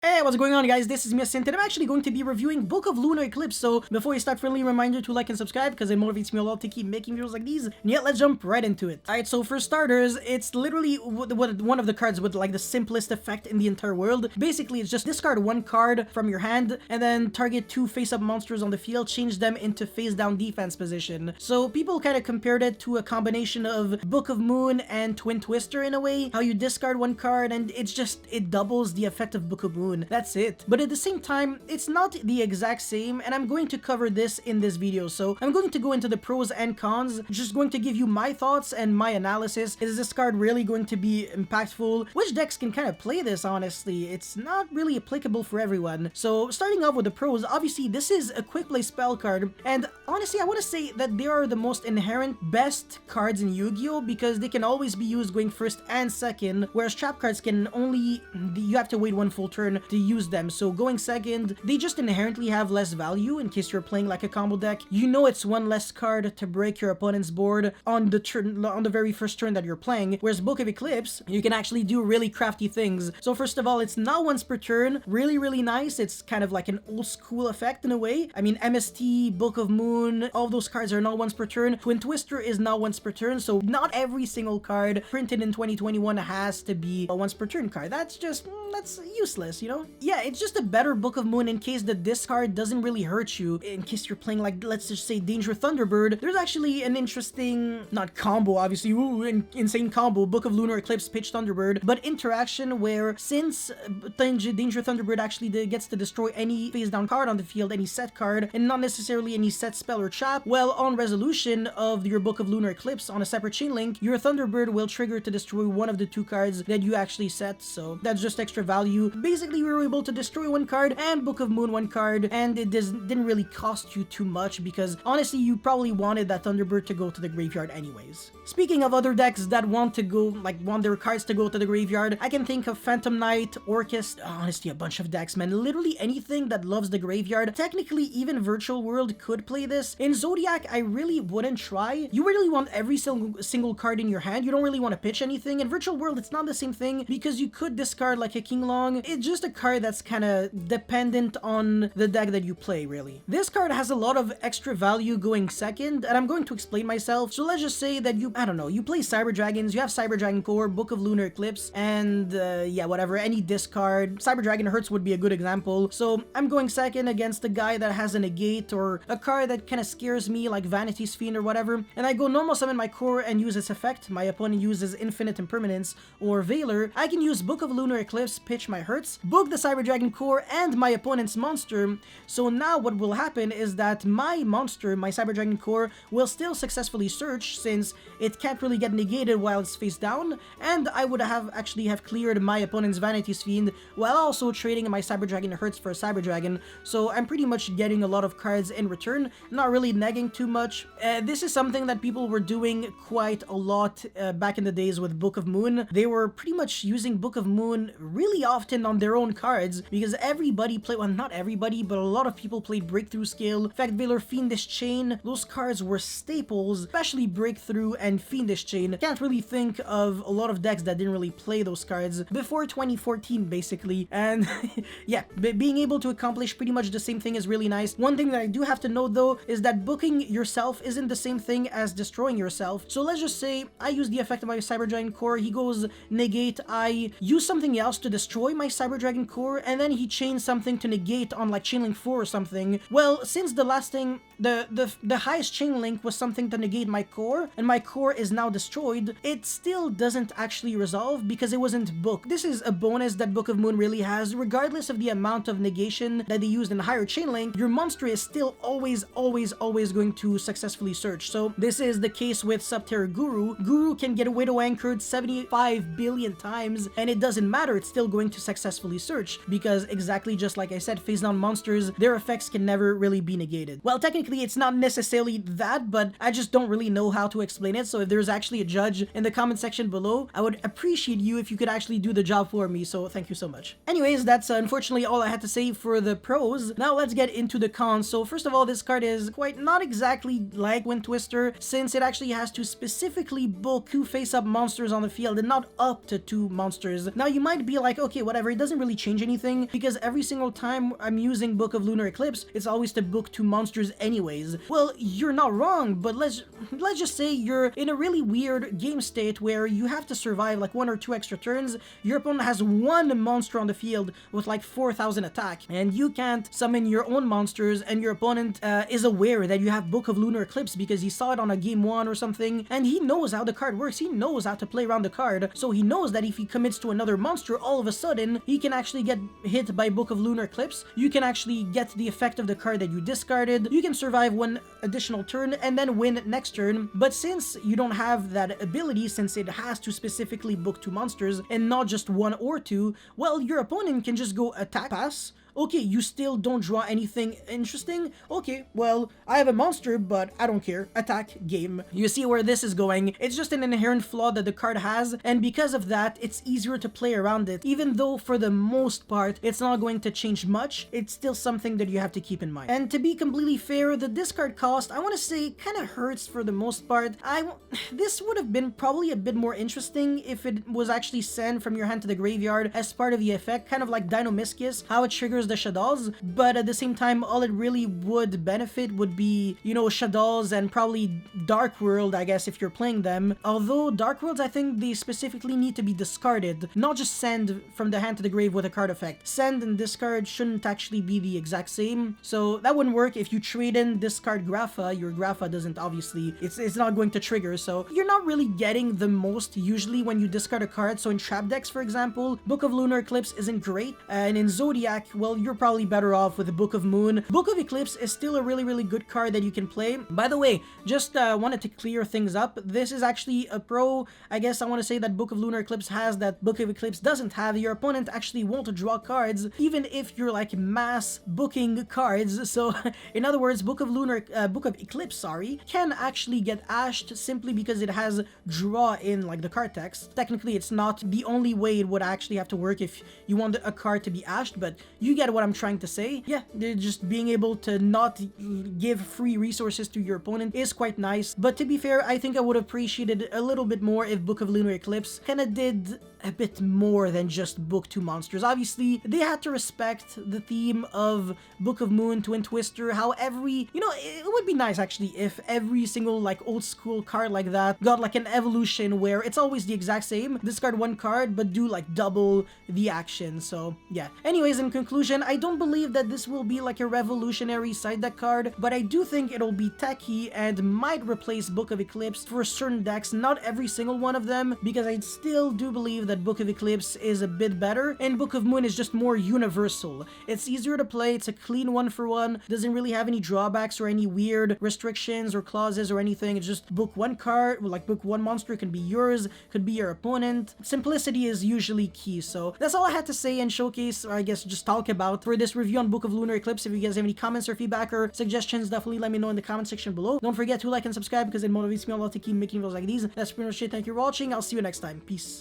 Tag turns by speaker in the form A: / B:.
A: Hey, what's going on, guys? This is Mia and I'm actually going to be reviewing Book of Lunar Eclipse. So before we start, friendly reminder to like and subscribe because it motivates me a lot to keep making videos like these. And yeah, let's jump right into it. Alright, so for starters, it's literally one of the cards with like the simplest effect in the entire world. Basically, it's just discard one card from your hand and then target two face-up monsters on the field, change them into face-down defense position. So people kind of compared it to a combination of Book of Moon and Twin Twister in a way. How you discard one card and it doubles the effect of Book of Moon. That's it. But at the same time, it's not the exact same, and I'm going to cover this in this video. So I'm going to go into the pros and cons, just going to give you my thoughts and my analysis. Is this card really going to be impactful? Which decks can kind of play this, honestly? It's not really applicable for everyone. So starting off with the pros, obviously this is a quick play spell card, and honestly I want to say that they are the most inherent best cards in Yu-Gi-Oh! Because they can always be used going first and second, whereas trap cards can only, you have to wait one full turn to use them. So going second, they just inherently have less value in case you're playing like a combo deck. You know it's one less card to break your opponent's board on the very first turn that you're playing, whereas Book of Eclipse, you can actually do really crafty things. So first of all, it's not once per turn, really nice. It's kind of like an old school effect in a way. I mean, MST, Book of Moon, all those cards are not once per turn. Twin Twister is not once per turn, so not every single card printed in 2021 has to be a once per turn card. That's just, that's useless, you know? Yeah, it's just a better Book of Moon in case the discard doesn't really hurt you. In case you're playing like, let's just say Danger Thunderbird, there's actually an interesting, not combo obviously, insane combo, Book of Lunar Eclipse, Pitch Thunderbird, but interaction where since Danger Thunderbird actually gets to destroy any face down card on the field, any set card, and not necessarily any set spell or trap, well, on resolution of your Book of Lunar Eclipse on a separate chain link, your Thunderbird will trigger to destroy one of the two cards that you actually set, so that's just extra value. Basically, we were able to destroy one card and Book of Moon one card, and it didn't really cost you too much because honestly you probably wanted that Thunderbird to go to the graveyard anyways. Speaking of other decks that want their cards to go to the graveyard, I can think of Phantom Knight, Orchestra, honestly a bunch of decks, man. Literally anything that loves the graveyard. Technically even Virtual World could play this. In Zodiac I really wouldn't try. You really want every single card in your hand. You don't really want to pitch anything. In Virtual World it's not the same thing because you could discard like a King Long. It's just a card that's kind of dependent on the deck that you play, really. This card has a lot of extra value going second, and I'm going to explain myself. So let's just say that you play Cyber Dragons, you have Cyber Dragon Core, Book of Lunar Eclipse, and yeah, whatever, any discard. Cyber Dragon Hertz would be a good example. So I'm going second against a guy that has a negate or a card that kind of scares me like Vanity's Fiend or whatever, and I go normal summon my core and use its effect. My opponent uses Infinite Impermanence or Veiler. I can use Book of Lunar Eclipse, pitch my Hertz, book the Cyber Dragon Core and my opponent's monster. So now what will happen is that my monster, my Cyber Dragon Core, will still successfully search since it can't really get negated while it's face down, and I would actually have cleared my opponent's Vanity's Fiend while also trading my Cyber Dragon Hertz for a Cyber Dragon. So I'm pretty much getting a lot of cards in return, not really negging too much. This is something that people were doing quite a lot back in the days with Book of Moon. They were pretty much using Book of Moon really often on their own cards because everybody played, well, not everybody, but a lot of people played Breakthrough Scale. In fact, Veiler, Fiendish Chain, those cards were staples, especially Breakthrough and Fiendish Chain. Can't really think of a lot of decks that didn't really play those cards before 2014, basically. And yeah, being able to accomplish pretty much the same thing is really nice. One thing that I do have to note though is that booking yourself isn't the same thing as destroying yourself. So let's just say I use the effect of my Cyber Dragon Core, he goes negate, I use something else to destroy my Cyber Dragon Core, and then he chains something to negate on like Chainlink 4 or something. Well, since the last thing, the highest chain link was something to negate my core, and my core is now destroyed, it still doesn't actually resolve because it wasn't booked. This is a bonus that Book of Moon really has. Regardless of the amount of negation that they used in higher chain link, your monster is still always going to successfully search. So this is the case with Subterra Guru. Guru can get Widow anchored 75 billion times, and it doesn't matter, it's still going to successfully search because exactly just like I said, face down monsters, their effects can never really be negated. Well, technically it's not necessarily that, but I just don't really know how to explain it. So if there's actually a judge in the comment section below, I would appreciate you if you could actually do the job for me, so thank you so much. Anyways, that's unfortunately all I had to say for the pros. Now let's get into the cons. So first of all, this card is quite not exactly like Twin Twister, since it actually has to specifically book two face-up monsters on the field and not up to two monsters. Now you might be like, okay, whatever, it doesn't really really change anything because every single time I'm using Book of Lunar Eclipse, it's always to book 2 monsters anyways. Well, you're not wrong, but let's just say you're in a really weird game state where you have to survive like 1 or 2 extra turns. Your opponent has 1 monster on the field with like 4,000 attack, and you can't summon your own monsters, and your opponent is aware that you have Book of Lunar Eclipse because he saw it on a game 1 or something, and he knows how the card works. He knows how to play around the card, so he knows that if he commits to another monster, all of a sudden he can actually get hit by Book of Lunar Eclipse. You can actually get the effect of the card that you discarded. You can survive 1 additional turn and then win next turn. But since you don't have that ability, since it has to specifically book 2 monsters and not just 1 or 2, well, your opponent can just go attack, pass. Okay, you still don't draw anything interesting? Okay, well, I have a monster, but I don't care. Attack, game. You see where this is going. It's just an inherent flaw that the card has, and because of that, it's easier to play around it. Even though, for the most part, it's not going to change much, it's still something that you have to keep in mind. And to be completely fair, the discard cost, I want to say, kind of hurts for the most part. This would have been probably a bit more interesting if it was actually sent from your hand to the graveyard as part of the effect, kind of like Dino-Miscus, how it triggers the Shaddolls, but at the same time, all it really would benefit would be, you know, Shaddolls and probably Dark World, I guess, if you're playing them. Although Dark Worlds, I think they specifically need to be discarded, not just send from the hand to the grave with a card effect. Send and discard shouldn't actually be the exact same, so that wouldn't work. If you trade in discard Grapha, your Grapha doesn't obviously, it's not going to trigger, so you're not really getting the most usually when you discard a card. So in trap decks, for example, Book of Lunar Eclipse isn't great, and in Zodiac, well, you're probably better off with the Book of Moon. Book of Eclipse is still a really good card that you can play. By the way, just wanted to clear things up. This is actually a pro. I guess I want to say that Book of Lunar Eclipse has that Book of Eclipse doesn't have. Your opponent actually won't draw cards, even if you're like mass booking cards. So in other words, Book of Eclipse, sorry, can actually get ashed simply because it has draw in like the card text. Technically, it's not the only way it would actually have to work if you want a card to be ashed, but you get what I'm trying to say. Yeah, just being able to not give free resources to your opponent is quite nice. But to be fair, I think I would have appreciated a little bit more if Book of Lunar Eclipse kind of did a bit more than just book 2 monsters. Obviously, they had to respect the theme of Book of Moon, Twin Twister, how every, you know, it would be nice actually if every single like old school card like that got like an evolution where it's always the exact same, discard 1 card but do like double the action. So yeah, anyways, in conclusion, I don't believe that this will be like a revolutionary side deck card, but I do think it'll be techy and might replace Book of Eclipse for certain decks, not every single one of them, because I still do believe that Book of Eclipse is a bit better, and Book of Moon is just more universal. It's easier to play, it's a clean 1-for-1, doesn't really have any drawbacks or any weird restrictions or clauses or anything. It's just book 1 card, like book 1 monster, can be yours, could be your opponent. Simplicity is usually key. So that's all I had to say and showcase, or I guess just talk about for this review on Book of Lunar Eclipse. If you guys have any comments or feedback or suggestions, definitely let me know in the comment section below. Don't forget to like and subscribe because it motivates me a lot to keep making videos like these. That's pretty much it. Thank you for watching. I'll see you next time. Peace.